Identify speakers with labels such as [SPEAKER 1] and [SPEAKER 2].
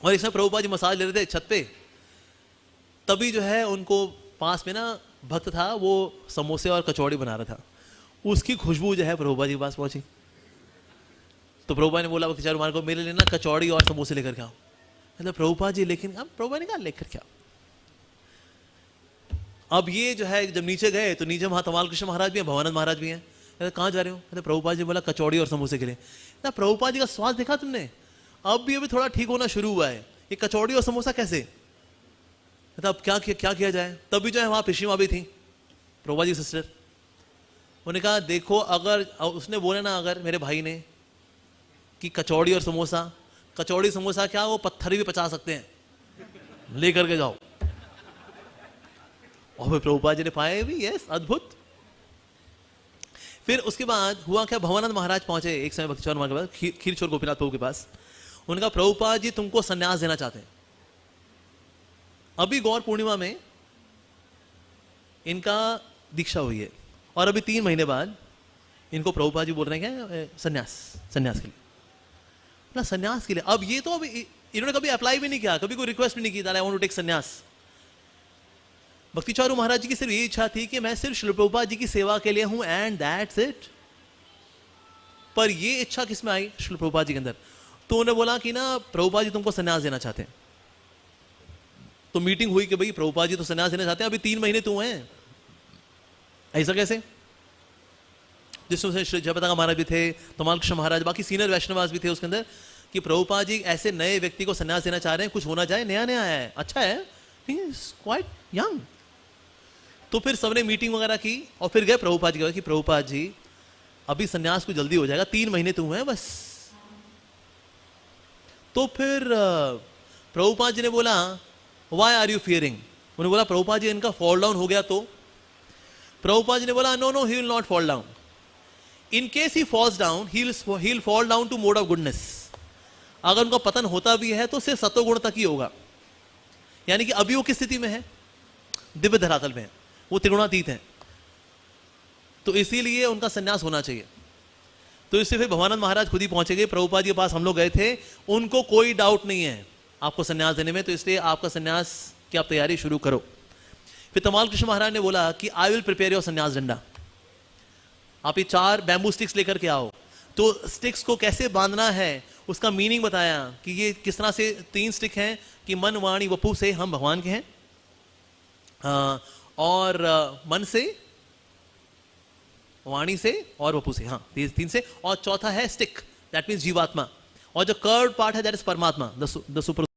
[SPEAKER 1] और इसमें प्रभुपाद जी मसाज ले रहे थे छत पे, तभी जो है उनको पास में ना भक्त था, वो समोसे और कचौड़ी बना रहा था, उसकी खुशबू जो है प्रभुपाद जी के पास पहुंची। तो प्रभुपाद ने बोला भक्ति चारू महाराज को, मेरे लिए ना कचौड़ी और समोसे लेकर के आओ। मतलब प्रभुपाद जी, लेकिन अब प्रभुपाद ने कहा लेकर के आओ। अब ये जो है जब नीचे गए तो नीचे वहां तमाल कृष्ण महाराज भी हैं, भवानंद महाराज भी हैं। कहाँ जा रहे हो? मतलब प्रभुपाद जी बोला कचौड़ी और समोसे के लिए। ना प्रभुपाद जी का स्वाद देखा तुमने? अब भी अभी थोड़ा ठीक होना शुरू हुआ है, ये कचौड़ी और समोसा कैसे? मतलब अब क्या किया जाए? तभी जो है वहां पिशी माँ भी थी, प्रभुपाद जी सिस्टर। उन्होंने कहा देखो, अगर उसने बोला ना, अगर मेरे भाई ने कि कचौड़ी और समोसा, कचौड़ी समोसा क्या वो पत्थर भी पचा सकते हैं, लेकर के जाओ। और फिर प्रभुपाद जी ने पाए भी, यस, अद्भुत। फिर उसके बाद हुआ क्या, भवानंद महाराज पहुंचे एक समय भक्ति चारू महाराज के पास, खीरचोर गोपीनाथ प्रभु के पास। उनका प्रभुपाद जी तुमको सन्यास देना चाहते हैं। अभी गौर पूर्णिमा में इनका दीक्षा हुई है और अभी 3 महीने बाद इनको प्रभुपाद जी बोल रहे हैं क्या, सन्यास के लिए ना, सन्यास के लिए। अब ये तो अभी इन्होंने कभी अप्लाई भी नहीं किया, कभी कोई रिक्वेस्ट भी नहीं की, आई वांट टू टेक सन्यास। भक्ति चारू महाराज जी की सिर्फ ये इच्छा थी कि मैं सिर्फ श्रील प्रभुपाद जी की सेवा के लिए हूं, एंड दैट्स इट। पर ये इच्छा किसमें आई? श्रील प्रभुपाद जी के अंदर। तो उन्होंने बोला कि ना प्रभुपाद जी तुमको सन्यास देना चाहते हैं। तो मीटिंग हुई कि भाई प्रभुपाद जी तो सन्यास देना चाहते हैं, अभी 3 महीने तो हैं, ऐसा कैसे? जिसमें श्री जयपताका महाराज भी थे, तमाल कृष्ण महाराज, बाकी सीनियर वैष्णवास भी थे उसके अंदर, कि प्रभुपाद जी ऐसे नए व्यक्ति को सन्यास देना चाह रहे हैं, कुछ होना चाहिए, नया नया है, अच्छा है, क्वाइट यंग। तो फिर सबने मीटिंग वगैरह की और फिर गए प्रभुपाद जी कि प्रभुपाद जी अभी सन्यास को जल्दी हो जाएगा, 3 महीने तो हुए हैं बस। तो फिर प्रभुपाद जी ने बोला व्हाई आर यू फियरिंग? उन्होंने बोला प्रभुपाद जी इनका फॉल डाउन हो गया तो? प्रभुपाद जी ने बोला no he will not fall down. In case he falls down he will fall down to mode of goodness. अगर उनका पतन होता भी है तो सिर्फ सत्वगुण तक ही होगा, यानी कि अभी वो किस स्थिति में है? दिव्य धरातल में है, वो त्रिगुणातीत है, तो इसीलिए उनका सन्यास होना चाहिए। तो इससे फिर भवानंद महाराज खुद ही पहुंचे गए प्रभुपाद के पास, हम लोग गए थे, उनको कोई डाउट नहीं है आपको सन्यास देने में, तो इसलिए आपका सन्यास की आप तैयारी शुरू करो। फिर तमाल कृष्ण महाराज ने बोला कि आई विल प्रिपेयर योर सन्यास डंडा। आप ये 4 बैम्बू स्टिक्स लेकर के आओ। तो स्टिक्स को कैसे बांधना है उसका मीनिंग बताया कि ये किस तरह से 3 स्टिक हैं कि मन वाणी वपु से हम भगवान के हैं, और मन से, वाणी से और वपु से, हाँ 3 से, और चौथा है स्टिक, दैट मीन्स जीवात्मा, और जो कर्व्ड पार्ट है दैट इज परमात्मा, द सुपर